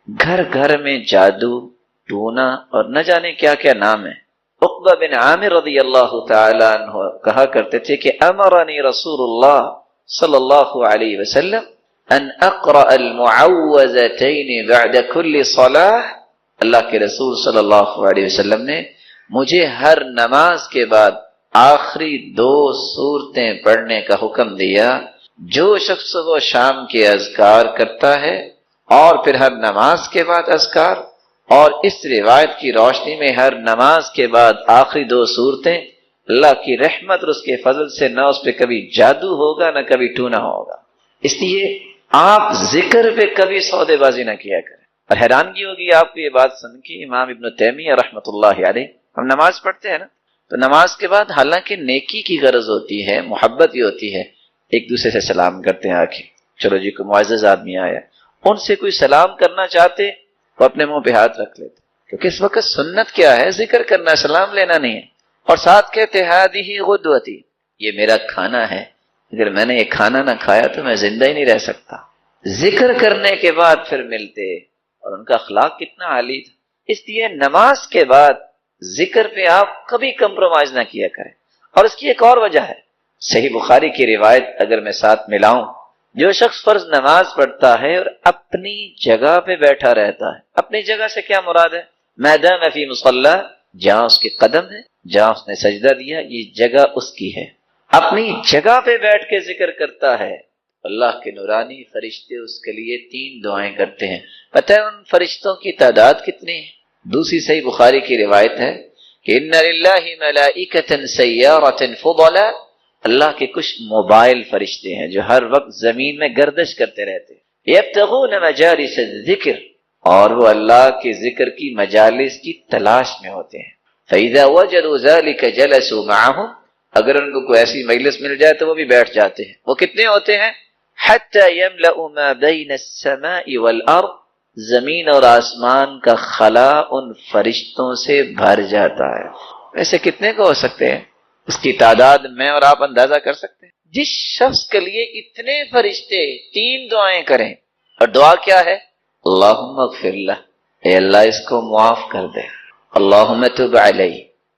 گھر گھر میں جادو ٹونا اور نہ جانے کیا کیا نام ہے۔ عقبہ بن عامر رضی اللہ تعالی عنہ کہا کرتے تھے کہ امرنی رسول اللہ صلی اللہ علیہ وسلم ان اقرأ المعوذتین بعد کل صلاح، اللہ کے رسول صلی اللہ علیہ وسلم نے مجھے ہر نماز کے بعد آخری 2 سورتیں پڑھنے کا حکم دیا۔ جو شخص صبح و شام کے اذکار کرتا ہے اور پھر ہر نماز کے بعد اذکار، اور اس روایت کی روشنی میں ہر نماز کے بعد آخری 2 سورتیں، اللہ کی رحمت اور اس کے فضل سے نہ اس پہ کبھی جادو ہوگا نہ کبھی ٹونا ہوگا۔ اس لیے آپ ذکر پہ کبھی سودے بازی نہ کیا کریں۔ اور حیرانگی ہوگی آپ کو یہ بات سن کے، امام ابن تیمیہ رحمۃ اللہ علیہ، ہم نماز پڑھتے ہیں نا، تو نماز کے بعد حالانکہ نیکی کی غرض ہوتی ہے، محبت ہی ہوتی ہے، ایک دوسرے سے سلام کرتے ہیں آ کے، چلو جی کوئی معزز آدمی آیا، ان سے کوئی سلام کرنا چاہتے وہ اپنے منہ پہ ہاتھ رکھ لیتے، کیونکہ اس وقت سنت کیا ہے؟ ذکر کرنا، سلام لینا نہیں ہے۔ اور ساتھ کہتے ہادی غدوتی، یہ میرا کھانا ہے، اگر میں نے یہ کھانا نہ کھایا تو میں زندہ ہی نہیں رہ سکتا۔ ذکر کرنے کے بعد پھر ملتے، اور ان کا اخلاق کتنا عالی تھا۔ اس لیے نماز کے بعد ذکر پہ آپ کبھی کمپرومائز نہ کیا کریں۔ اور اس کی ایک اور وجہ ہے، صحیح بخاری کی روایت اگر میں ساتھ ملاؤں، جو شخص فرض نماز پڑھتا ہے اور اپنی جگہ پہ بیٹھا رہتا ہے، اپنی جگہ سے کیا مراد ہے؟ میدان فی مصلی، جہاں اس کے قدم ہے، جہاں اس نے سجدہ دیا، یہ جگہ اس کی ہے، اپنی جگہ پہ بیٹھ کے ذکر کرتا ہے، اللہ کے نورانی فرشتے اس کے لیے 3 دعائیں کرتے ہیں۔ پتہ ہے ان فرشتوں کی تعداد کتنی ہے؟ دوسری صحیح بخاری کی روایت ہے کہ ان للہ ملائکۃ سیارۃ فضلا، اللہ کے کچھ موبائل فرشتے ہیں جو ہر وقت زمین میں گردش کرتے رہتے ہیں، یبتغون مجالس الذکر، اور وہ اللہ کے ذکر کی مجالس کی تلاش میں ہوتے ہیں۔ فإذا وجدوا ذلك جلسوا معهم، اگر ان کو کوئی ایسی مجلس مل جائے تو وہ بھی بیٹھ جاتے ہیں۔ وہ کتنے ہوتے ہیں؟ حتى يملأ ما بين السماء والأرض، زمین اور آسمان کا خلا ان فرشتوں سے بھر جاتا ہے۔ ویسے کتنے کو ہو سکتے ہیں؟ اس کی تعداد میں اور آپ اندازہ کر سکتے ہیں۔ جس شخص کے لیے اتنے فرشتے 3 دعائیں کریں، اور دعا کیا ہے؟ اللہم اغفر لہ، اے اللہ اس کو معاف کر دے، اللہم تب علیہ،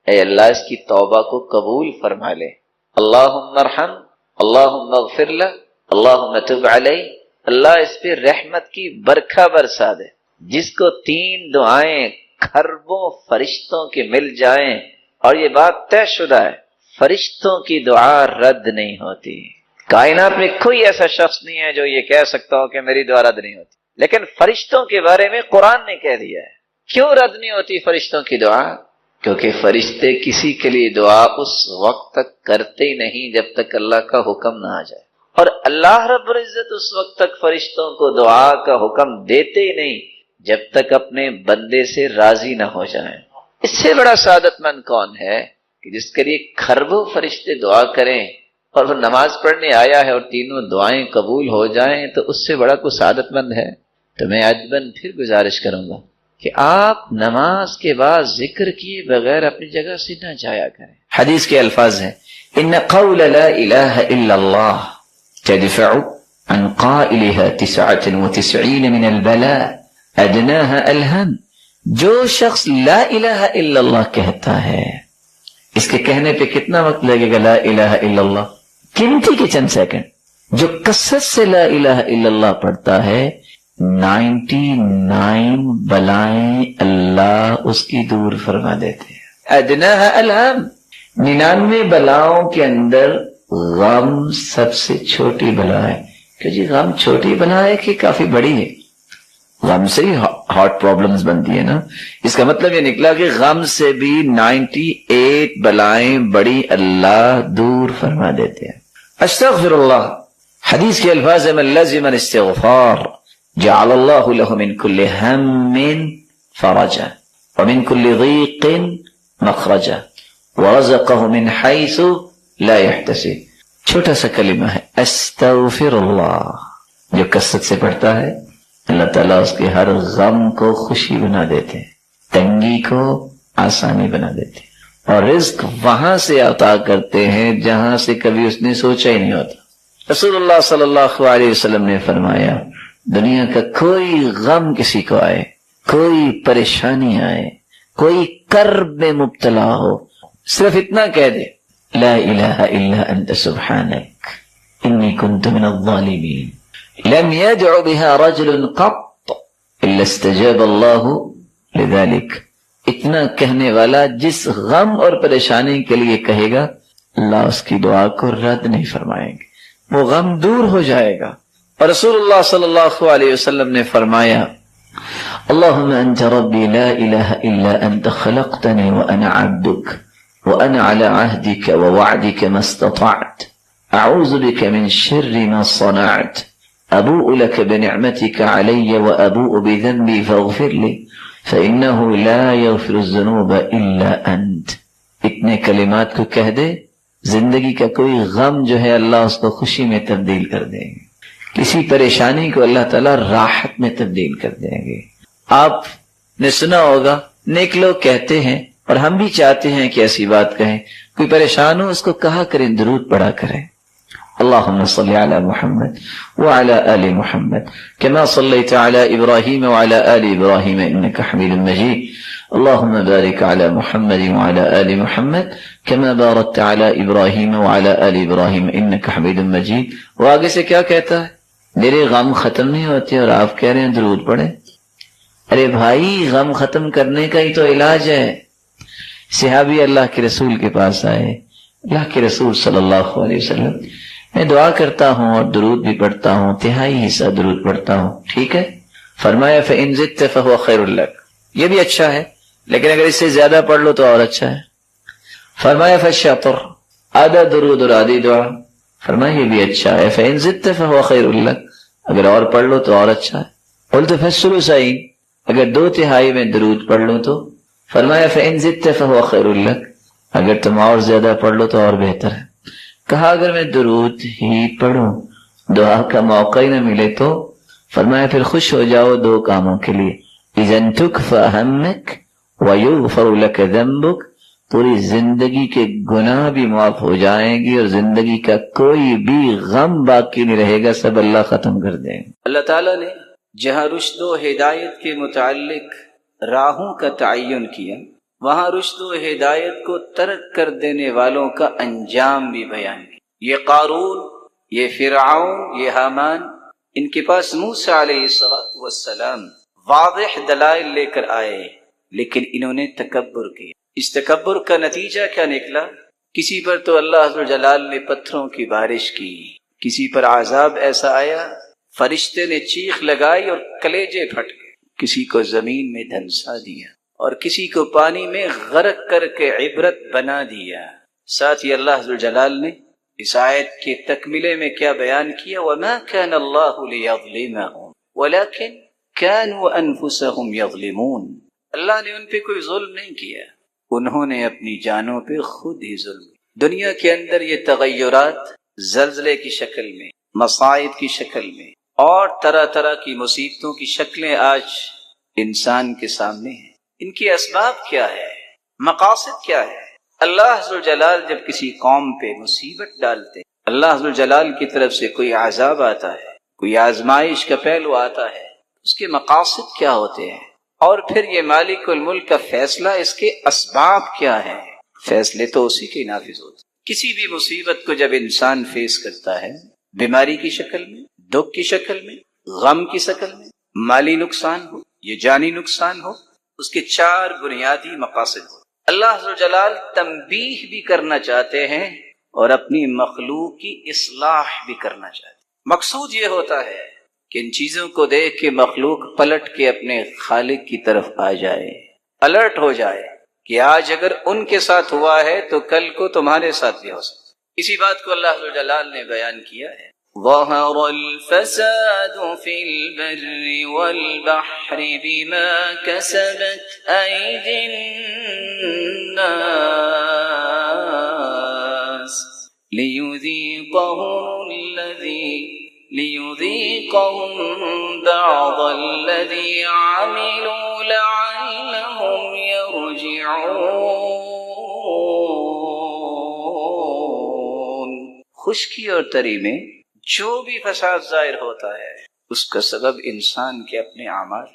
اے اللہ اس کی توبہ کو قبول فرما لے، اللہم ارحم، اللہم اغفر لہ، اللہم تب علیہ، اللہ اس پہ رحمت کی برکھا برسا دے۔ جس کو 3 دعائیں کھربوں فرشتوں کے مل جائیں، اور یہ بات طے شدہ ہے، فرشتوں کی دعا رد نہیں ہوتی۔ کائنات میں کوئی ایسا شخص نہیں ہے جو یہ کہہ سکتا ہو کہ میری دعا رد نہیں ہوتی، لیکن فرشتوں کے بارے میں قرآن نے کہہ دیا ہے۔ کیوں رد نہیں ہوتی فرشتوں کی دعا؟ کیونکہ فرشتے کسی کے لیے دعا اس وقت تک کرتے ہی نہیں جب تک اللہ کا حکم نہ آ جائے، اور اللہ رب العزت اس وقت تک فرشتوں کو دعا کا حکم دیتے ہی نہیں جب تک اپنے بندے سے راضی نہ ہو جائیں۔ اس سے بڑا سعادت مند کون ہے کہ جس کے لیے کھربوں فرشتے دعا کریں اور وہ نماز پڑھنے آیا ہے اور 3 دعائیں قبول ہو جائیں، تو اس سے بڑا کوئی سعادت مند ہے؟ تو میں عجباً پھر گزارش کروں گا کہ آپ نماز کے بعد ذکر کیے بغیر اپنی جگہ سے نہ جایا کریں۔ حدیث کے الفاظ ہیں، ان قول لا الہ الا اللہ تدفع عن قائلها 99 من البلاء ادناها الهم، جو شخص لا الہ الا اللہ کہتا ہے، اس کے کہنے پہ کتنا وقت لگے گا؟ لا الہ الا اللہ گنتی کے چند سیکنڈ۔ جو کثرت سے لا الہ الا اللہ پڑھتا ہے، 99 بلائیں اللہ اس کی دور فرما دیتے ہیں۔ ادناها الهم، 99 بلاؤں کے اندر غم سب سے چھوٹی بلا ہے۔ کہ جی غم چھوٹی بلا ہے کہ کافی بڑی ہے؟ غم سے ہی ہارٹ پرابلمز بنتی ہے نا، اس کا مطلب یہ نکلا کہ غم سے بھی 98 بلائیں بڑی اللہ دور فرما دیتے ہیں۔ استغفر اللہ، حدیث کے الفاظ من لزم الاستغفار جعل اللہ له من كل هم فرجا ومن كل ضيق مخرجا ورزقه من حيث لا يحتسب۔ چھوٹا سا کلمہ ہے استغفر اللہ، جو کثرت سے پڑھتا ہے اللہ تعالیٰ اس کے ہر غم کو خوشی بنا دیتے ہیں، تنگی کو آسانی بنا دیتے ہیں، اور رزق وہاں سے عطا کرتے ہیں جہاں سے کبھی اس نے سوچا ہی نہیں ہوتا۔ رسول اللہ صلی اللہ علیہ وسلم نے فرمایا دنیا کا کوئی غم کسی کو آئے، کوئی پریشانی آئے، کوئی کرب میں مبتلا ہو، صرف اتنا کہہ دے لا الہ الا انت سبحانک انی کنت من الظالمین لم يدع بها رجل قط الا استجاب اللہ لذلك. اتنا کہنے والا جس غم اور پریشانی کے لیے کہے گا، اللہ اس کی دعا کو رد نہیں فرمائیں گے، وہ غم دور ہو جائے گا. اور رسول اللہ صلی اللہ علیہ وسلم نے فرمایا اللہم انت ربی لا الہ الا انت خلقتنی وانا عبدک وانا على عهدك ووعدك ما استطعت اعوذ بك من شر ما صنعت ابوء لك بنعمتك علي وابوء بذنبي فاغفر لي فانه لا يغفر الذنوب الا انت. اتنے کلمات کو کہہ دے، زندگی کا کوئی غم جو ہے اللہ اس کو خوشی میں تبدیل کر دیں گے، کسی پریشانی کو اللہ تعالیٰ راحت میں تبدیل کر دیں گے. آپ نے سنا ہوگا نیک لوگ کہتے ہیں، اور ہم بھی چاہتے ہیں کہ ایسی بات کہیں، کوئی پریشان ہو اس کو کہا کریں، درود پڑھا کریں اللہم صلی علی محمد وعلی آل محمد کما صلیت علی ابراہیم وعلی آل ابراہیم انک حمید مجید اللہم بارک علی محمد وعلی آل محمد کما بارکت علی ابراہیم وعلی آل ابراہیم انک حمید مجید. وہ آگے سے کیا کہتا ہے؟ میرے غم ختم نہیں ہوتے اور آپ کہہ رہے ہیں درود پڑھیں. ارے بھائی، غم ختم کرنے کا ہی تو علاج ہے. صحابی اللہ کے رسول کے پاس آئے، اللہ کے رسول صلی اللہ علیہ وسلم میں دعا کرتا ہوں اور درود بھی پڑھتا ہوں، تہائی حصہ درود پڑھتا ہوں، ٹھیک ہے؟ فرمایا فَإِن زِدْتَ فَهُوَ خَيْرٌ لَكَ، یہ بھی اچھا ہے لیکن اگر اس سے زیادہ پڑھ لو تو اور اچھا ہے. فرمایا فَالشَّطْرُ، آدھا درود اور آدھی دعا. فرمایا یہ بھی اچھا ہے. فَإِن زِدْتَ فَهُوَ خَيْرٌ لَكَ، اگر اور پڑھ لو تو اور اچھا ہے. قُلْتُ فَالثُّلُثَيْنِ، اگر دو تہائی میں درود پڑھ لو تو. فرمایا فَإِن زِدْتَ فَهُوَ خَيْرٌ لَكَ، اگر تم اور زیادہ پڑھ لو تو اور بہتر ہے. کہا اگر میں درود ہی پڑھوں دعا کا موقع ہی نہ ملے تو؟ فرمایا پھر خوش ہو جاؤ دو کاموں کے لیے، اذن تکفى همك ويغفر لك ذنبك، پوری زندگی کے گناہ بھی معاف ہو جائیں گی اور زندگی کا کوئی بھی غم باقی نہیں رہے گا، سب اللہ ختم کر دیں گے. اللہ تعالیٰ نے جہاں رشد و ہدایت کے متعلق راہوں کا تعین کیا، وہاں رشد و ہدایت کو ترک کر دینے والوں کا انجام بھی بیان کیا. یہ قارون، یہ فرعون، یہ حامان، ان کے پاس موسیٰ علیہ السلام واضح دلائل لے کر آئے لیکن انہوں نے تکبر کیا. اس تکبر کا نتیجہ کیا نکلا؟ کسی پر تو اللہ عز و جلال نے پتھروں کی بارش کی، کسی پر عذاب ایسا آیا فرشتے نے چیخ لگائی اور کلیجے پھٹ گئے، کسی کو زمین میں دھنسا دیا اور کسی کو پانی میں غرق کر کے عبرت بنا دیا. ساتھ ہی اللہ عز و جلال نے اس آیت کے تکملے میں کیا بیان کیا؟ وَمَا كَانَ اللَّهُ لِيَظْلِمَهُمْ وَلَكِنْ كَانُوا أَنفُسَهُمْ يَظْلِمُونَ. اللہ نے ان پہ کوئی ظلم نہیں کیا، انہوں نے اپنی جانوں پہ خود ہی ظلم کیا. دنیا کے اندر یہ تغیرات زلزلے کی شکل میں، مصائب کی شکل میں اور طرح طرح کی مصیبتوں کی شکلیں آج انسان کے سامنے ہیں. ان کی اسباب کیا ہے؟ مقاصد کیا ہے؟ اللہ عز و جلال جب کسی قوم پہ مصیبت ڈالتے، اللہ عز و جلال کی طرف سے کوئی عذاب آتا ہے، کوئی آزمائش کا پہلو آتا ہے، اس کے مقاصد کیا ہوتے ہیں؟ اور پھر یہ مالک الملک کا فیصلہ، اس کے اسباب کیا ہیں؟ فیصلے تو اسی کے نافذ ہوتے. کسی بھی مصیبت کو جب انسان فیس کرتا ہے، بیماری کی شکل میں، دکھ کی شکل میں، غم کی شکل میں، مالی نقصان ہو یا جانی نقصان ہو، اس کے چار بنیادی مقاصد ہو. اللہ عز و جلال تنبیہ بھی کرنا چاہتے ہیں اور اپنی مخلوق کی اصلاح بھی کرنا چاہتے ہیں. مقصود یہ ہوتا ہے کہ ان چیزوں کو دیکھ کے مخلوق پلٹ کے اپنے خالق کی طرف آ جائے، الرٹ ہو جائے کہ آج اگر ان کے ساتھ ہوا ہے تو کل کو تمہارے ساتھ بھی ہو سکتا. اسی بات کو اللہ عز و جلال نے بیان کیا ہے. ظہر الفساد فی البر والبحر بما کسبت ایدی الناس لیذیقہم بعض الذی عملوا لعلہم یرجعون. خشکی اور تری میں جو بھی فساد ظاہر ہوتا ہے، اس کا سبب انسان کے اپنے اعمال،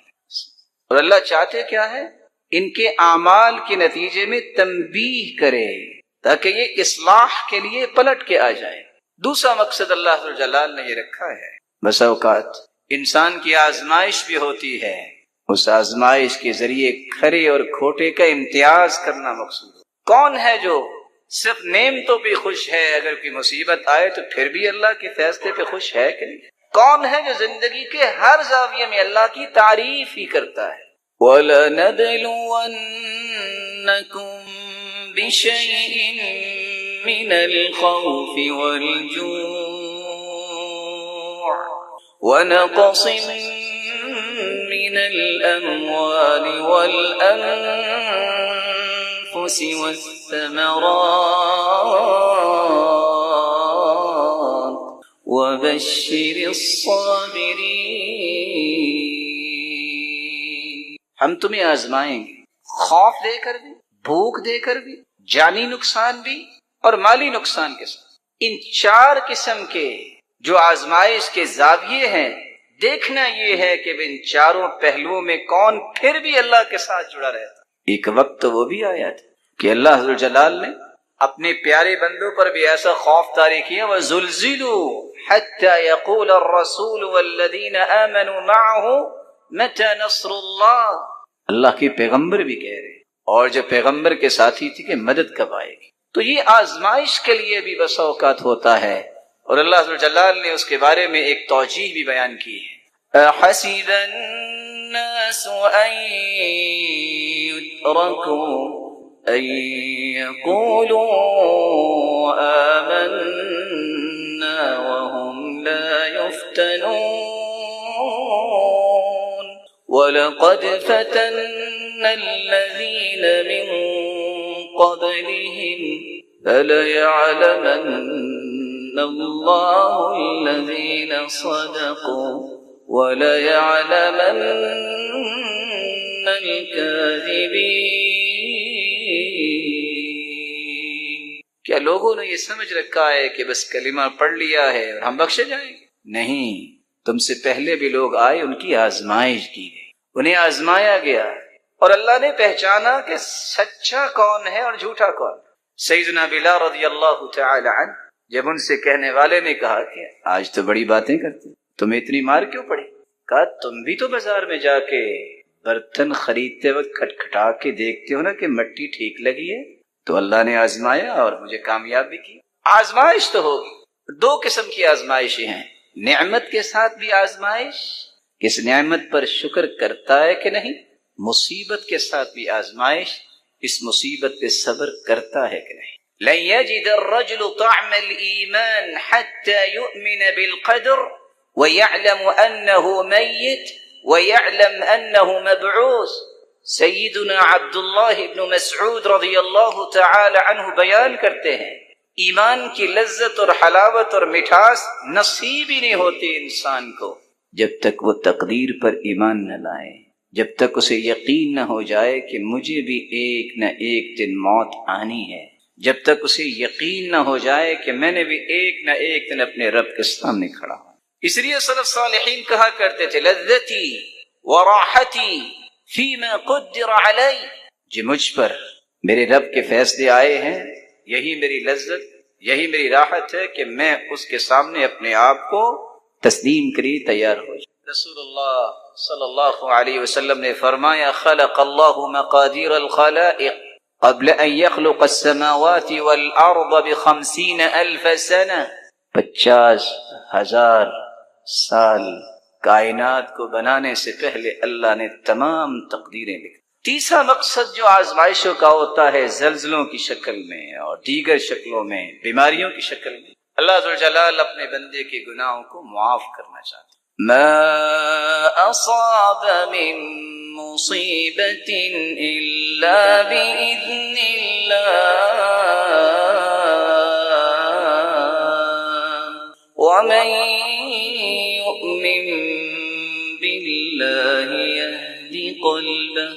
اور اللہ چاہتے کیا ہے؟ ان کے اعمال کے نتیجے میں تنبیہ کرے تاکہ یہ اصلاح کے لیے پلٹ کے آ جائے۔ دوسرا مقصد اللہ ذو الجلال نے یہ رکھا ہے، بس اوقات انسان کی آزمائش بھی ہوتی ہے، اس آزمائش کے ذریعے کھرے اور کھوٹے کا امتیاز کرنا مقصود ہے۔ کون ہے جو صرف نعمتوں پہ خوش ہے، اگر کوئی مصیبت آئے تو پھر بھی اللہ کے فیصلے پہ خوش ہے کہ نہیں؟ کون ہے جو زندگی کے ہر زاویے میں اللہ کی تعریف ہی کرتا ہے؟ وَلَنَبْلُوَنَّكُمْ بِشَيْءٍ مِّنَ الْخَوْفِ وَالْجُوعِ وَنَقْصٍ مِّنَ الْأَمْوَالِ وَالْأَنفُسِ وَالثَّمَرَاتِ وَبَشِّرِ الصَّابِرِينَ۔ ہم تمہیں آزمائیں گے، خوف دے کر بھی، بھوک دے کر بھی، جانی نقصان بھی اور مالی نقصان کے ساتھ۔ ان چار قسم کے جو آزمائش کے زاویے ہیں، دیکھنا یہ ہے کہ ان چاروں پہلوؤں میں کون پھر بھی اللہ کے ساتھ جڑا رہتا۔ ایک وقت تو وہ بھی آیا تھا کہ اللہ ذوالجلال نے اپنے پیارے بندوں پر بھی ایسا خوف طاری کیا، وَزُلْزِلُوا حَتَّى يَقُولَ الرَّسُولُ وَالَّذِينَ آمَنُوا مَعَهُ مَتَى نَصْرُ اللَّهِ۔ اللہ کے پیغمبر بھی کہہ رہے اور جو پیغمبر کے ساتھی تھی کہ مدد کب آئے گی۔ تو یہ آزمائش کے لیے بھی بس اوقات ہوتا ہے، اور اللہ ذوالجلال نے اس کے بارے میں ایک توجیہ بھی بیان کی ہے۔ أَحَسِبَ النَّاسُ أَن يُتْرَكُوا أَن يَقُولُوا آمَنَّا وَهُمْ لَا يُفْتَنُونَ وَلَقَدْ فَتَنَّا الَّذِينَ مِن قَبْلِهِمْ فَلَيَعْلَمَنَّ اللَّهُ الَّذِينَ صَدَقُوا وَلَيَعْلَمَنَّ الْكَاذِبِينَ۔ کیا لوگوں نے یہ سمجھ رکھا ہے کہ بس کلمہ پڑھ لیا ہے اور ہم بخشے جائیں گے؟ نہیں، تم سے پہلے بھی لوگ آئے، ان کی آزمائش کی گئی، انہیں آزمایا گیا، اور اللہ نے پہچانا کہ سچا کون ہے اور جھوٹا کون۔ سیدنا بلال رضی اللہ تعالی عنہ جب ان سے کہنے والے نے کہا کہ آج تو بڑی باتیں کرتے، تمہیں اتنی مار کیوں پڑی؟ کہا تم بھی تو بازار میں جا کے برتن خریدتے وقت کھٹکھٹا کے دیکھتے ہو نا کہ مٹی ٹھیک لگی ہے، تو اللہ نے آزمایا اور مجھے کامیاب بھی کی۔ آزمائش تو ہوگی، دو قسم کی آزمائشیں ہیں، نعمت کے ساتھ بھی آزمائش، اس نعمت پر شکر کرتا ہے کہ نہیں، مصیبت کے ساتھ بھی آزمائش، اس مصیبت پہ صبر کرتا ہے کہ نہیں۔ لن يجد الرجل طعم الإيمان حتى يؤمن بالقدر ويعلم أنه ميت ويعلم أنه مبعوث۔ سیدنا عبداللہ بن مسعود رضی اللہ تعالی عنہ بیان کرتے ہیں، ایمان کی لذت اور حلاوت اور مٹھاس نصیب ہی نہیں ہوتی انسان کو جب تک وہ تقدیر پر ایمان نہ لائے، جب تک اسے یقین نہ ہو جائے کہ مجھے بھی ایک نہ ایک دن موت آنی ہے، جب تک اسے یقین نہ ہو جائے کہ میں نے بھی ایک نہ ایک دن اپنے رب کے سامنے کھڑا ہوں۔ اس لیے سلف صالحین کہا کرتے تھے، لذتی وراحتی فیما قدر علی، جو مجھ پر میرے رب کے فیصلے آئے ہیں، یہی میری لذت، یہی میری راحت ہے کہ میں اس کے سامنے اپنے آپ کو تسلیم کری تیار ہو جائے۔ رسول اللہ صلی اللہ علیہ وسلم نے فرمایا، خلق اللہ مقادیر الخلائق قبل ان يخلق السماوات والارض ب50,000 سنہ، 50,000 سال کائنات کو بنانے سے پہلے اللہ نے تمام تقدیریں لکھی۔ تیسرا مقصد جو آزمائشوں کا ہوتا ہے، زلزلوں کی شکل میں اور دیگر شکلوں میں، بیماریوں کی شکل میں، اللہ ذوالجلال اپنے بندے کے گناہوں کو معاف کرنا چاہتا ہے۔ ما اصاب من مصیبت الا باذن اللہ ومن يؤمن بالله يهد قلبه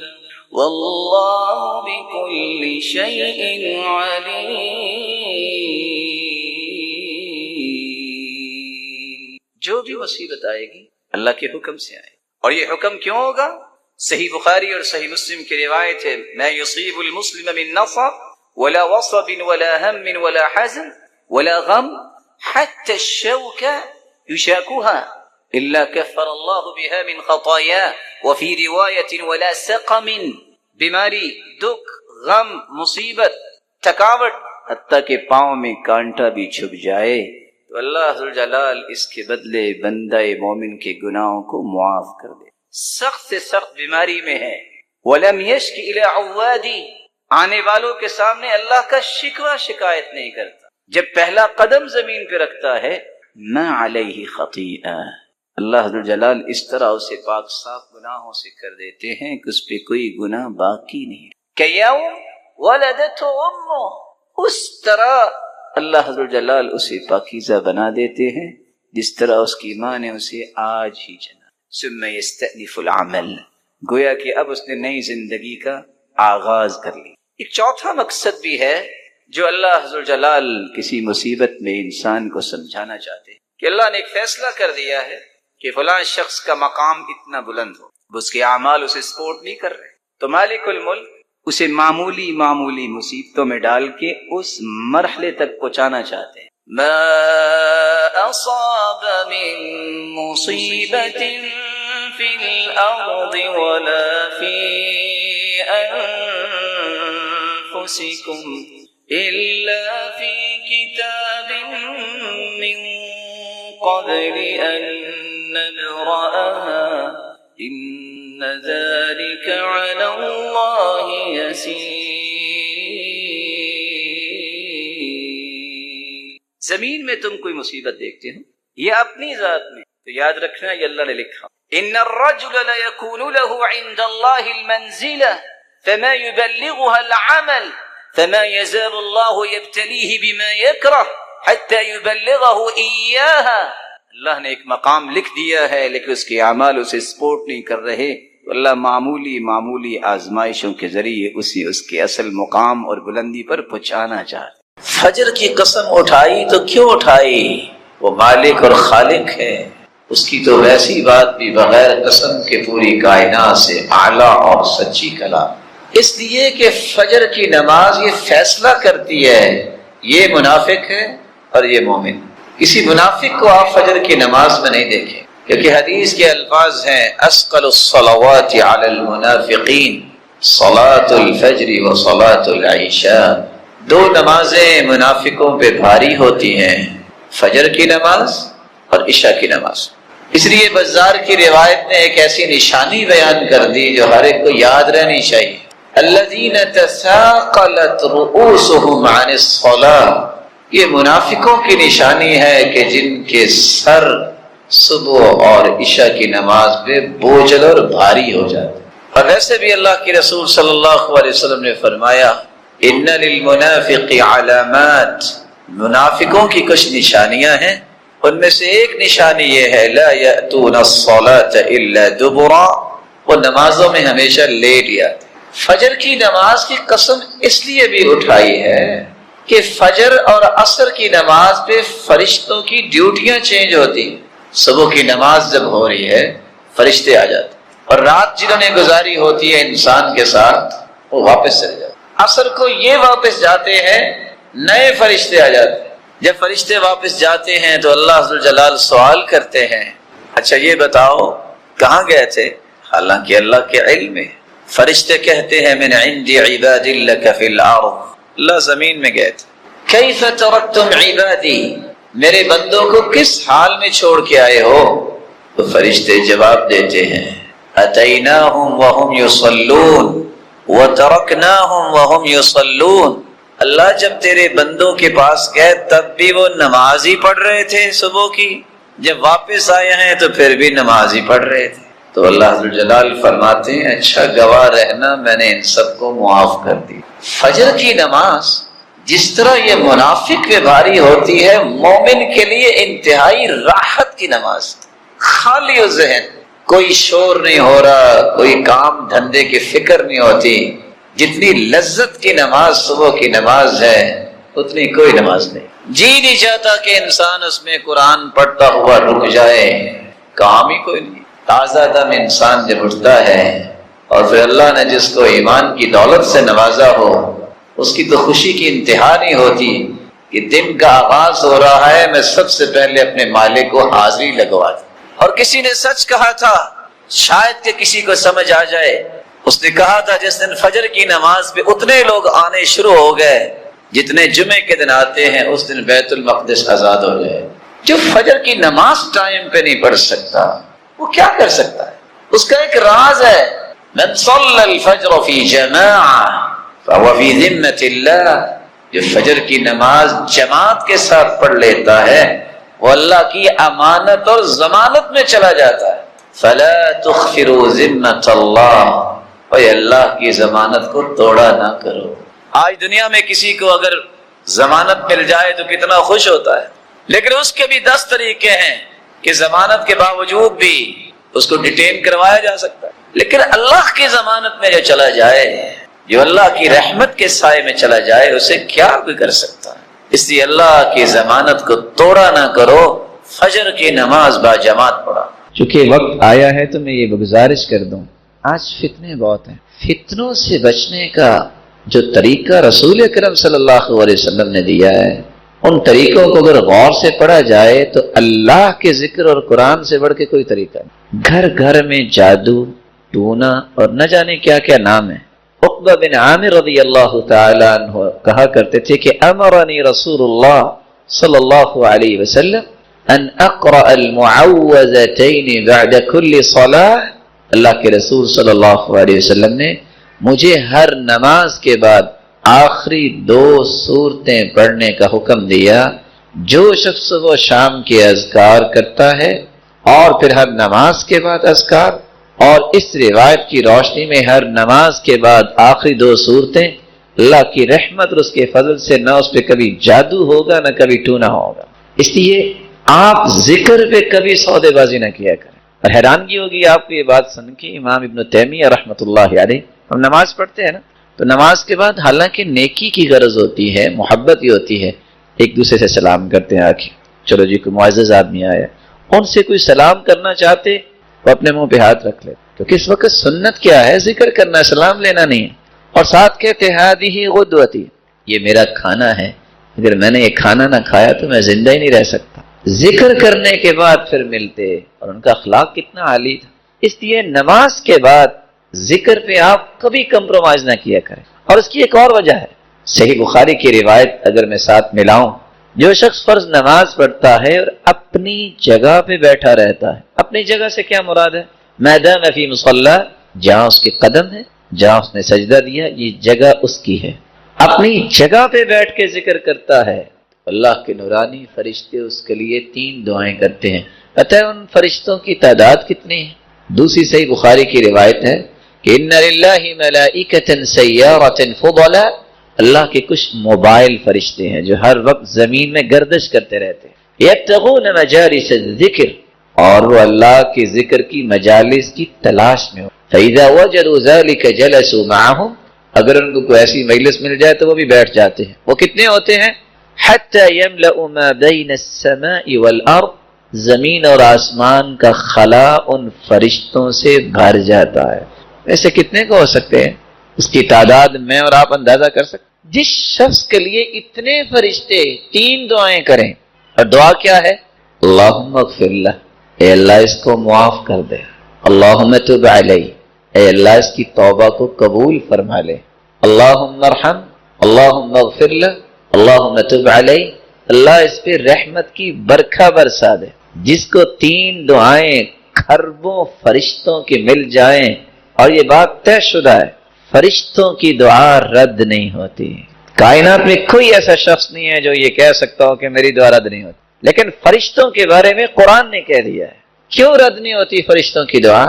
والله بكل شيء عليم۔ جو بھی مصیبت آئے گی اللہ کے حکم سے آئے. اور یہ حکم کیوں ہوگا؟ صحیح بخاری اور صحیح مسلم کی روایت ہے، ما يصيب المسلم من نصب ولا وصب ولا هم ولا حزن ولا غم حتى الشوكة يشاكها إلا كفر الله بها من خطاياه. وفي رواية ولا سقم، بیماری، دکھ، غم، مصیبت، تھکاوٹ، حتیٰ کہ پاؤں میں کانٹا بھی چھپ جائے تو اللہ ذوالجلال اس کے بدلے بندہ مومن کے گناہوں کو معاف کر دے. سخت سے سخت بیماری میں ہے، وَلَمْ يَشْكِ إِلَىٰ عَوَّادِي، آنے والوں کے سامنے اللہ کا شکوہ شکایت نہیں کرتا. جب پہلا قدم زمین پہ رکھتا ہے مَا عَلَيْهِ خَطِيئَةٌ، اللہ ذوالجلال اس طرح اسے پاک صاف گناہوں سے کر دیتے ہیں کہ اس پہ کوئی گناہ باقی نہیں. كَيَوْمَ وَلَدَتْهُ أُمُّهُ، اس طرح اللہ ذوالجلال اسے پاکیزہ بنا دیتے ہیں جس طرح اس کی ماں نے اسے آج ہی جنا. ثم يستأنف العمل، گویا کہ اب اس نے نئی زندگی کا آغاز کر لی. ایک چوتھا مقصد بھی ہے جو اللہ ذوالجلال کسی مصیبت میں انسان کو سمجھانا چاہتے ہیں کہ اللہ نے ایک فیصلہ کر دیا ہے کہ فلاں شخص کا مقام اتنا بلند ہو، اس کے اعمال اسے سپورٹ نہیں کر رہے، تو مالک الملک اسے معمولی مصیبتوں میں ڈال کے اس مرحلے تک پہنچانا چاہتے ہیں. ما اصاب من مصیبت فی الارض ولا فی انفسکم الا فی کتاب من قبل ان نبرأها ان ذلك على اللہ یسیر. زمین میں تم کوئی مصیبت دیکھتے ہو یا اپنی ذات میں تو یاد رکھنا یہ اللہ نے لکھا. ان الرجل ليكون له عند الله المنزلة فما يبلغها العمل فما يزال الله يبتليه بما يكره حتى يبلغه إياها. اللہ نے ایک مقام لکھ دیا ہے لیکن اس کے اعمال اسے سپورٹ نہیں کر رہے، تو اللہ معمولی آزمائشوں کے ذریعے اس کے اصل مقام اور بلندی پر پہنچانا چاہتے. فجر کی قسم اٹھائی تو کیوں اٹھائی؟ وہ مالک اور خالق ہے، اس کی تو ویسی بات بھی بغیر قسم کے پوری کائنات سے اعلیٰ اور سچی کلام. اس لیے کہ فجر کی نماز یہ فیصلہ کرتی ہے یہ منافق ہے اور یہ مومن. کسی منافق کو آپ فجر کی نماز میں نہیں دیکھیں، کیونکہ حدیث کے الفاظ ہیں اثقل الصلوات علی المنافقین صلاۃ الفجر و صلاۃ العشاء. دو نمازیں منافقوں پہ بھاری ہوتی ہیں، فجر کی نماز اور عشاء کی نماز. اس لیے بزار کی روایت نے ایک ایسی نشانی بیان کر دی جو ہر ایک کو یاد رہنی چاہیے. الذین تثاقلت رؤوسهم عن الصلاۃ، یہ منافقوں کی نشانی ہے کہ جن کے سر صبح اور عشاء کی نماز پہ بوجھل اور بھاری ہو جاتے. اور ویسے بھی اللہ کے رسول صلی اللہ علیہ وسلم نے فرمایا ان للمنافق علامات، منافقوں کی کچھ نشانیاں ہیں، ان میں سے ایک نشانی یہ ہے لا یأتون الصلاة الا دبرا، وہ نمازوں میں ہمیشہ لیٹ جاتے. فجر کی نماز کی قسم اس لیے بھی اٹھائی ہے کہ فجر اور عصر کی نماز پہ فرشتوں کی ڈیوٹیاں چینج ہوتی. صبح کی نماز جب ہو رہی ہے فرشتے آ جاتے، اور رات جنہوں نے گزاری ہوتی ہے انسان کے ساتھ وہ واپس چلے جاتے. عصر کو یہ واپس جاتے ہیں، نئے فرشتے آ جاتے ہیں. جب فرشتے واپس جاتے ہیں تو اللہ ذوالجلال سوال کرتے ہیں اچھا یہ بتاؤ کہاں گئے تھے؟ حالانکہ اللہ کے علم میں. فرشتے کہتے ہیں من عند عباد لک فی الارض، اللہ زمین میں گئے تھے. کیف ترکتم عبادی، میرے بندوں کو کس حال میں چھوڑ کے آئے ہو؟ تو فرشتے جواب دیتے ہیں اتیناہم وہم یصلون وترکناہم وہم یصلون. اللہ جب تیرے بندوں کے پاس گئے تب بھی وہ نماز ہی پڑھ رہے تھے صبح کی، جب واپس آئے ہیں تو پھر بھی نماز ہی پڑھ رہے تھے. تو اللہ ذوالجلال فرماتے ہیں اچھا گواہ رہنا میں نے ان سب کو معاف کر دی. فجر کی نماز جس طرح یہ منافق پہ بھاری ہوتی ہے، مومن کے لیے انتہائی راحت کی نماز، خالی و ذہن، کوئی شور نہیں ہو رہا، کوئی کام دھندے کی فکر نہیں ہوتی. جتنی لذت کی نماز صبح کی نماز ہے اتنی کوئی نماز نہیں. جی نہیں چاہتا کہ انسان اس میں قرآن پڑھتا ہوا رک جائے، کام ہی کوئی نہیں۔ تازہ دم انسان جب اٹھتا ہے اور پھر اللہ نے جس کو ایمان کی دولت سے نوازا ہو، اس کی تو خوشی کی انتہا نہیں ہوتی کہ دن کا آغاز ہو رہا ہے، میں سب سے پہلے اپنے مالک کو حاضری لگوا دوں۔ اور کسی نے سچ کہا تھا، شاید کہ کسی کو سمجھ آ جائے، اس نے کہا تھا جس دن فجر کی نماز پہ اتنے لوگ آنے شروع ہو گئے جتنے جمعے کے دن آتے ہیں، اس دن بیت المقدس آزاد ہو جائے۔ جو فجر کی نماز ٹائم پہ نہیں پڑھ سکتا وہ کیا کر سکتا ہے؟ اس کا ایک راز ہے، من صلی الفجر فی جماعہ فهو فی ذمۃ اللہ، جو فجر کی نماز جماعت کے ساتھ پڑھ لیتا ہے وہ اللہ کی امانت اور ضمانت میں چلا جاتا ہے۔ فلا تخفروا ذمۃ اللہ، اے اللہ کی ضمانت کو توڑا نہ کرو۔ آج دنیا میں کسی کو اگر ضمانت مل جائے تو کتنا خوش ہوتا ہے، لیکن اس کے بھی 10 طریقے ہیں کہ ضمانت کے باوجود بھی اس کو ڈیٹین کروایا جا سکتا ہے۔ لیکن اللہ کی ضمانت میں جو چلا جائے، جو اللہ کی رحمت کے سائے میں چلا جائے، اسے کیا کوئی کر سکتا ہے؟ اس لیے اللہ کی ضمانت کو توڑا نہ کرو، فجر کی نماز با جماعت پڑھا۔ چونکہ وقت آیا ہے تو میں یہ گزارش کر دوں، آج فتنے بہت ہیں، فتنوں سے بچنے کا جو طریقہ رسول اکرم صلی اللہ علیہ وسلم نے دیا ہے، ان طریقوں کو اگر غور سے پڑھا جائے تو اللہ کے ذکر اور قرآن سے بڑھ کے کوئی طریقہ نہیں۔ گھر گھر میں جادو ٹونا اور نہ جانے کیا کیا نام ہے۔ عقبہ بن عامر رضی اللہ تعالی عنہ کہا کرتے تھے کہ امرنی رسول اللہ صلی اللہ علیہ وسلم ان اقرأ المعوذتین بعد کل صلاة، اللہ کے رسول صلی اللہ علیہ وسلم نے مجھے ہر نماز کے بعد آخری 2 سورتیں پڑھنے کا حکم دیا۔ جو شخص صبح و شام کے اذکار کرتا ہے اور پھر ہر نماز کے بعد اذکار، اور اس روایت کی روشنی میں ہر نماز کے بعد آخری 2 سورتیں، اللہ کی رحمت اور اس کے فضل سے نہ اس پہ کبھی جادو ہوگا نہ کبھی ٹونا ہوگا۔ اس لیے آپ ذکر پہ کبھی سودے بازی نہ کیا کریں۔ اور حیرانگی ہوگی آپ کو یہ بات سن کے، امام ابن تیمیہ رحمۃ اللہ علیہ، ہم نماز پڑھتے ہیں نا، تو نماز کے بعد حالانکہ نیکی کی غرض ہوتی ہے، محبت ہی ہوتی ہے، ایک دوسرے سے سلام کرتے ہیں آکے، چلو جی کوئی معزز آدمی آیا، ان سے کوئی سلام کرنا چاہتے وہ اپنے منہ پہ ہاتھ رکھ لیتے، کیونکہ اس وقت سنت کیا ہے؟ ذکر کرنا، سلام لینا نہیں ہے۔ اور ساتھ کہتے ہادی غدوتی، یہ میرا کھانا ہے، اگر میں نے یہ کھانا نہ کھایا تو میں زندہ ہی نہیں رہ سکتا۔ ذکر کرنے کے بعد پھر ملتے، اور ان کا اخلاق کتنا عالی تھا۔ اس لیے نماز کے بعد ذکر پہ آپ کبھی کمپرومائز نہ کیا کریں۔ اور اس کی ایک اور وجہ ہے، صحیح بخاری کی روایت اگر میں ساتھ ملاؤں، جو شخص فرض نماز پڑھتا ہے اور اپنی جگہ پہ بیٹھا رہتا ہے، اپنی جگہ سے کیا مراد ہے؟ میدان فی مصلی، جہاں اس کے قدم ہے، جہاں اس نے سجدہ دیا، یہ جگہ اس کی ہے، اپنی جگہ پہ بیٹھ کے ذکر کرتا ہے، اللہ کے نورانی فرشتے اس کے لیے 3 دعائیں کرتے ہیں۔ پتہ ہے ان فرشتوں کی تعداد کتنی ہے؟ دوسری صحیح بخاری کی روایت ہے کہ ان للہ ملائکۃ سیارۃ فضلا، اللہ کے کچھ موبائل فرشتے ہیں جو ہر وقت زمین میں گردش کرتے رہتے ہیں، یبتغون مجالس الذکر، اور وہ اللہ کے ذکر کی مجالس کی تلاش میں ہو۔ فإذا وجدوا ذلك جلسوا معهم، اگر ان کو کوئی ایسی مجلس مل جائے تو وہ بھی بیٹھ جاتے ہیں۔ وہ کتنے ہوتے ہیں؟ حتى يملأ ما بين السماء والأرض، زمین اور آسمان کا خلا ان فرشتوں سے بھر جاتا ہے۔ ایسے کتنے کو ہو سکتے ہیں؟ اس کی تعداد میں اور آپ اندازہ کر سکتے۔ جس شخص کے لیے اتنے فرشتے 3 دعائیں کریں، اور دعا کیا ہے؟ اللہم اغفر لہ، اے اللہ اس کو معاف کر دے، اللہم تب علیہ، اے اللہ اس کی توبہ کو قبول فرما لے، اللہم ارحم، اللہم اغفر لہ، اللہم تب علیہ، اللہ اس پہ رحمت کی برکھا برسا دے۔ جس کو 3 دعائیں کھربوں فرشتوں کی مل جائیں، اور یہ بات طے شدہ ہے، فرشتوں کی دعا رد نہیں ہوتی۔ کائنات میں کوئی ایسا شخص نہیں ہے جو یہ کہہ سکتا ہو کہ میری دعا رد نہیں ہوتی، لیکن فرشتوں کے بارے میں قرآن نے کہہ دیا ہے۔ کیوں رد نہیں ہوتی فرشتوں کی دعا؟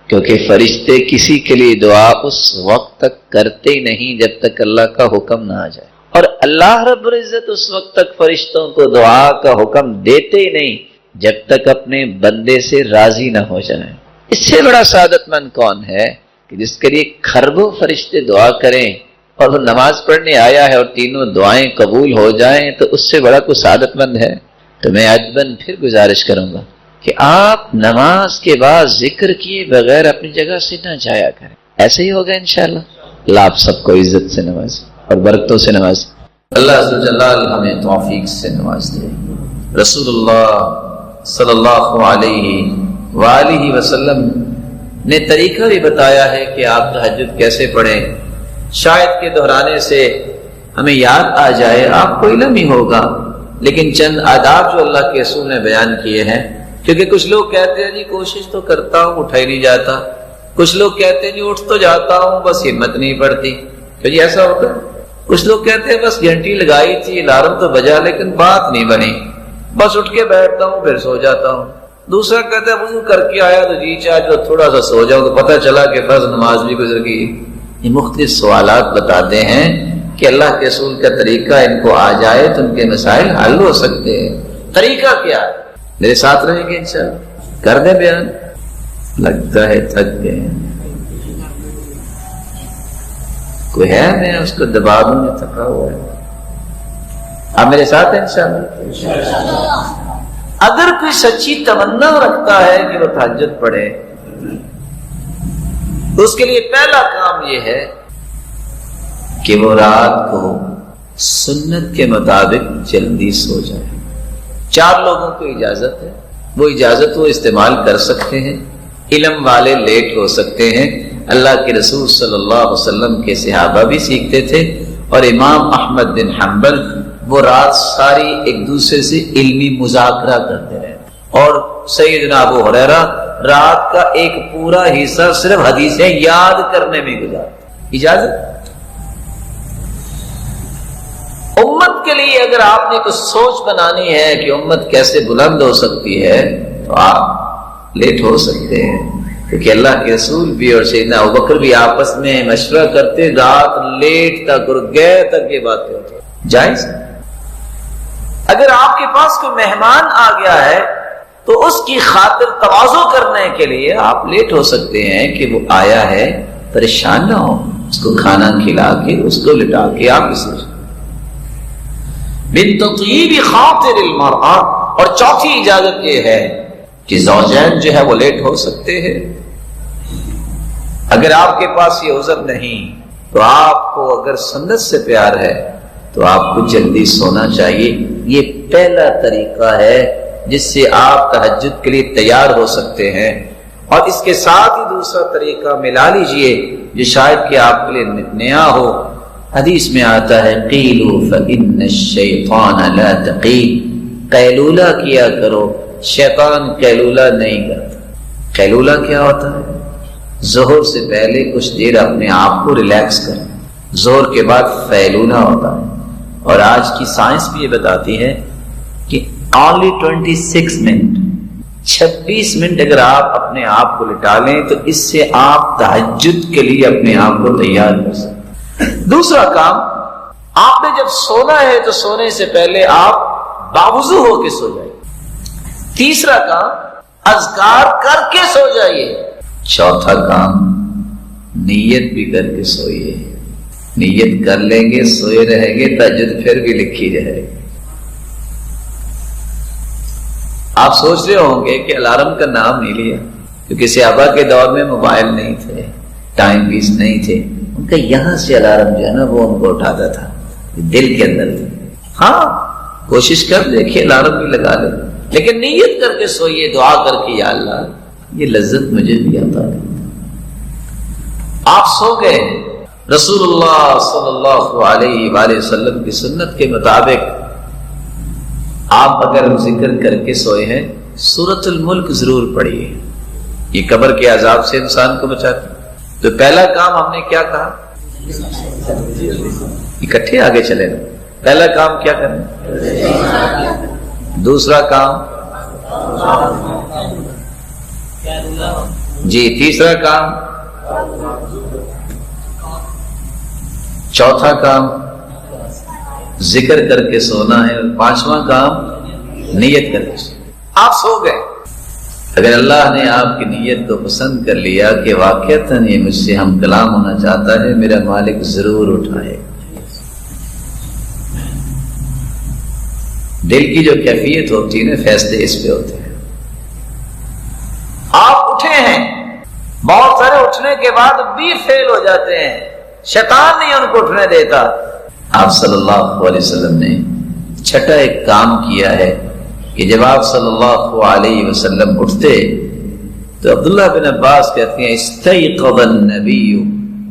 کیونکہ فرشتے کسی کے لیے دعا اس وقت تک کرتے ہی نہیں جب تک اللہ کا حکم نہ آ جائے، اور اللہ رب العزت اس وقت تک فرشتوں کو دعا کا حکم دیتے ہی نہیں جب تک اپنے بندے سے راضی نہ ہو جائیں۔ اس سے بڑا سعادت مند کون ہے کہ جس کے لیے کھربوں فرشتے دعا کریں اور وہ نماز پڑھنے آیا ہے اور 3 دعائیں قبول ہو جائیں، تو اس سے بڑا کوئی سعادت مند ہے؟ تو میں عجباً پھر گزارش کروں گا کہ آپ نماز کے بعد ذکر کیے بغیر اپنی جگہ سے نہ جایا کریں. ایسے ہی ہوگا انشاءاللہ. اللہ آپ سب کو عزت سے نواز اور برکتوں سے نواز. اللہ عز و جلال ہمیں توفیق سے نواز دے. رسول اللہ صلی اللہ علیہ وآلہ وسلم نے طریقہ بھی بتایا ہے کہ آپ تہجد کیسے پڑھیں. شاید کہ دہرانے سے ہمیں یاد آ جائے، آپ کو علم ہی ہوگا، لیکن چند آداب جو اللہ کے رسول نے بیان کیے ہیں. کیونکہ کچھ لوگ کہتے ہیں جی کوشش تو کرتا ہوں اٹھا ہی نہیں جاتا، کچھ لوگ کہتے ہیں جی اٹھ تو جاتا ہوں بس ہمت نہیں پڑتی. تو جی ایسا ہوتا ہے. کچھ لوگ کہتے ہیں بس گھنٹی لگائی تھی، الارم تو بجا لیکن بات نہیں بنی، بس اٹھ کے بیٹھتا ہوں پھر سو جاتا ہوں. دوسرا کہتا ہے وضو کر کے آیا تو جی چاہ جو تھوڑا سا سو جاؤں تو پتہ چلا کہ فرض نماز بھی گزر گئی. یہ مختلف سوالات بتاتے ہیں کہ اللہ کے رسول کا طریقہ ان کو آ جائے تو ان کے مسائل حل ہو سکتے ہیں. طریقہ کیا ہے؟ میرے ساتھ رہیں گے انشاءاللہ. کر دیں بیان. لگتا ہے تھک گئے. کوئی ہے میں اس کو دبا دوں میں تھکا ہوا ہے. آپ میرے ساتھ ہیں انشاءاللہ. اگر کوئی سچی تمنا رکھتا ہے کہ وہ تہجد پڑھے تو اس کے لیے پہلا کام یہ ہے کہ وہ رات کو سنت کے مطابق جلدی سو جائے. 4 لوگوں کو اجازت ہے، وہ اجازت وہ استعمال کر سکتے ہیں. علم والے لیٹ ہو سکتے ہیں. اللہ کے رسول صلی اللہ علیہ وسلم کے صحابہ بھی سیکھتے تھے، اور امام احمد بن حنبل وہ رات ساری ایک دوسرے سے علمی مذاکرہ کرتے رہے. اور سیدنا ابو ہریرہ رات کا ایک پورا حصہ صرف حدیثیں یاد کرنے میں گزارتے. اجازت. امت کے لیے اگر آپ نے کچھ سوچ بنانی ہے کہ امت کیسے بلند ہو سکتی ہے تو آپ لیٹ ہو سکتے ہیں. کیونکہ اللہ کے رسول بھی اور سیدنا ابوبکر بھی آپس میں مشورہ کرتے، رات لیٹ تک اور گئے تک یہ باتیں ہوتی. جائز. اگر آپ کے پاس کوئی مہمان آ گیا ہے تو اس کی خاطر تواضع کرنے کے لیے آپ لیٹ ہو سکتے ہیں کہ وہ آیا ہے، پریشان نہ ہو، اس کو کھانا کھلا کے اس کو لٹا کے آپ اسے من تطیب خاطر المرأة. اور چوتھی اجازت یہ ہے کہ زوجین جو ہے وہ لیٹ ہو سکتے ہیں. اگر آپ کے پاس یہ عذر نہیں تو آپ کو اگر سنت سے پیار ہے تو آپ کو جلدی سونا چاہیے. یہ پہلا طریقہ ہے جس سے آپ تہجد کے لیے تیار ہو سکتے ہیں. اور اس کے ساتھ ہی دوسرا طریقہ ملا لیجئے جو شاید کہ آپ کے لیے نیا ہو. حدیث میں آتا ہے قیلوا فإن الشیطان لا تقیل. قیلولہ کیا کرو، شیطان قیلولہ نہیں کرتا. قیلولہ کیا ہوتا ہے؟ ظہر سے پہلے کچھ دیر اپنے آپ کو ریلیکس کریں. ظہر کے بعد فیلولہ ہوتا ہے. اور آج کی سائنس بھی یہ بتاتی ہے کہ only 26 منٹ 26 منٹ اگر آپ اپنے آپ کو لٹا لیں تو اس سے آپ تہجد کے لیے اپنے آپ کو تیار کر سکتے. دوسرا کام، آپ نے جب سونا ہے تو سونے سے پہلے آپ باوضو ہو کے سو جائیے. تیسرا کام، اذکار کر کے سو جائیے. چوتھا کام، نیت بھی کر کے سوئیے. نیت کر لیں گے سوئے رہیں گے، تہجد پھر بھی لکھی جائے گی. آپ سوچ رہے ہوں گے کہ الارم کا نام نہیں لیا، کیونکہ صحابہ کے دور میں موبائل نہیں تھے، ٹائم پیس نہیں تھے. ان کا یہاں سے الارم جو ہے نا وہ ان کو اٹھاتا تھا، دل کے اندر تھا. ہاں کوشش کر دیکھیے الارم بھی لگا لیں، لیکن نیت کر کے سوئیے، دعا کر کے یا اللہ یہ لذت مجھے بھی عطا کر. آپ سو گئے. رسول اللہ صلی اللہ علیہ وآلہ وسلم کی سنت کے مطابق آپ اگر ذکر کر کے سوئے ہیں سورۃ الملک ضرور پڑھیے. یہ قبر کے عذاب سے انسان کو بچاتی. تو پہلا کام ہم نے کیا کہا؟ اکٹھے آگے چلے نا. پہلا کام کیا کرنا؟ دوسرا کام جی، تیسرا کام، چوتھا کام ذکر کر کے سونا ہے، اور پانچواں کام نیت کر کے سونا. آپ سو گئے. اگر اللہ نے آپ کی نیت کو پسند کر لیا کہ واقعتاً یہ مجھ سے ہم کلام ہونا چاہتا ہے، میرا مالک ضرور اٹھائے. دل کی جو کیفیت ہوتی ہے نا، فیصلے اس پہ ہوتے ہیں. اٹھنے کے بعد بھی فیل ہو جاتے ہیں، شیطان نہیں ان کو اٹھنے دیتا۔ آپ صلی اللہ علیہ وسلم نے چھٹا ایک کام کیا ہے کہ جب آپ صلی اللہ علیہ وسلم اٹھتے تو عبداللہ بن عباس کہتے ہیں استيقظ النبی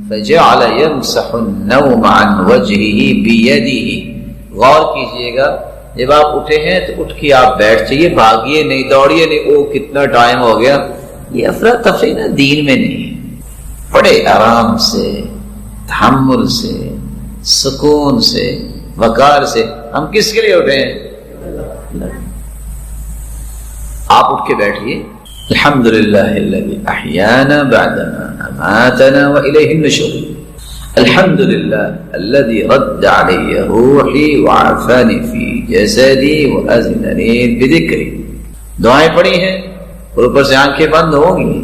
فجعل يمسح النوم عن وجهه بيده۔ غور کیجئے گا، جب آپ اٹھے ہیں تو اٹھ کے آپ بیٹھ جائیے، بھاگیے نہیں، دوڑیے نہیں، او کتنا ٹائم ہو گیا، یہ افراتفری نہ دین میں نہیں ہے۔ بڑے آرام سے، تحمل سے، سکون سے، وقار سے۔ ہم کس کے لیے اٹھے ہیں؟ آپ اٹھ کے بیٹھیے، الحمدللہ الذی احیانا بعدما اماتنا والیہ النشور، الحمدللہ الذی رد علی روحی وعافانی فی جسدی واذننی بذکری۔ دعائیں پڑھی ہیں اور اوپر سے آنکھیں بند ہوں گی۔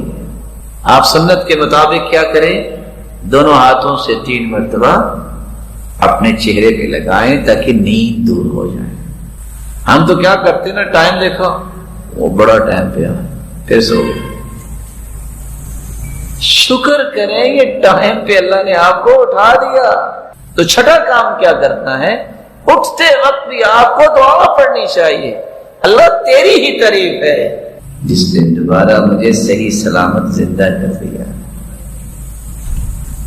آپ سنت کے مطابق کیا کریں؟ دونوں ہاتھوں سے 3 مرتبہ اپنے چہرے پہ لگائیں تاکہ نیند دور ہو جائے۔ ہم تو کیا کرتے نا، ٹائم دیکھو، وہ بڑا ٹائم پہ پھر سو گئے۔ شکر کریں یہ ٹائم پہ اللہ نے آپ کو اٹھا دیا۔ تو چھٹا کام کیا کرنا ہے؟ اٹھتے وقت بھی آپ کو دعا پڑھنی چاہیے، اللہ تیری ہی تعریف ہے جس نے دوبارہ مجھے صحیح سلامت زندہ کر دیا۔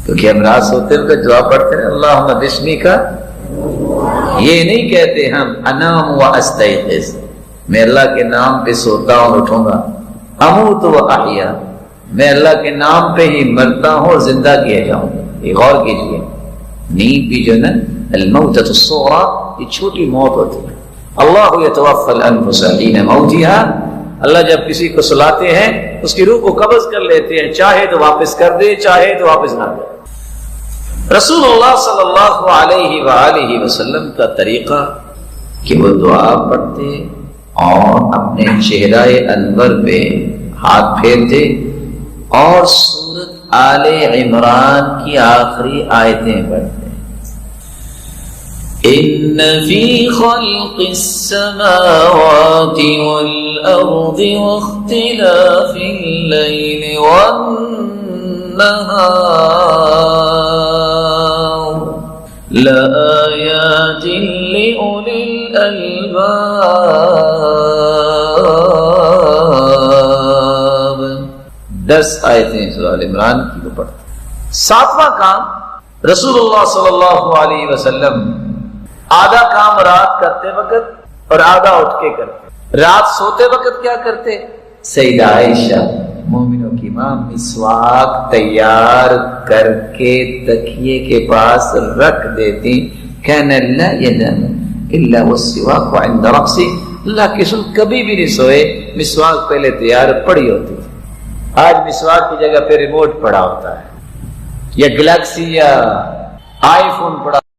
کیونکہ ہم رات سوتے ہوئے دعا پڑھتے ہیں اللہم بسمک، یہ نہیں کہتے ہم انام و استیقظ، میں اللہ کے نام پہ سوتا ہوں اٹھوں گا، اموت و احیا، میں اللہ کے نام پہ ہی مرتا ہوں اور زندہ کیا جاؤں گا۔ یہ غور کیجیے، نیند بھی جو ہے نا الموتۃ الصغریٰ، یہ چھوٹی موت ہوتی ہے۔ اللہ یتوفی الانفس حین موتها، اللہ جب کسی کو سلاتے ہیں اس کی روح کو قبض کر لیتے ہیں، چاہے تو واپس کر دے، چاہے تو واپس نہ دے۔ رسول اللہ صلی اللہ علیہ وآلہ وسلم کا طریقہ کہ وہ دعا پڑھتے اور اپنے چہرہ انور پہ ہاتھ پھیرتے اور سورۃ آل عمران کی آخری آیتیں پڑھتے۔ ان فی خلق السماوات والارض واختلاف اللیل والنہار لآیات لأولی الالباب۔ 10 آیتیں سورہ آل عمران کی وہ پڑھتے۔ 7واں کام، رسول اللہ صلی اللہ علیہ وسلم آدھا کام رات کرتے وقت اور آدھا اٹھ کے کرتے۔ رات سوتے وقت کیا کرتے؟ سیدہ عائشہ مومنوں کی ماں مسواک تیار کر کے تکیے کے پاس رکھ دیتی، کان لا ینام الا والسواک عند رأسه، اللہ کے رسول کبھی بھی نہیں سوئے، مسواک پہلے تیار پڑی ہوتی تھی۔ آج مسواک کی جگہ پہ ریموٹ پڑا ہوتا ہے، یا گلیکسی یا آئی فون پڑا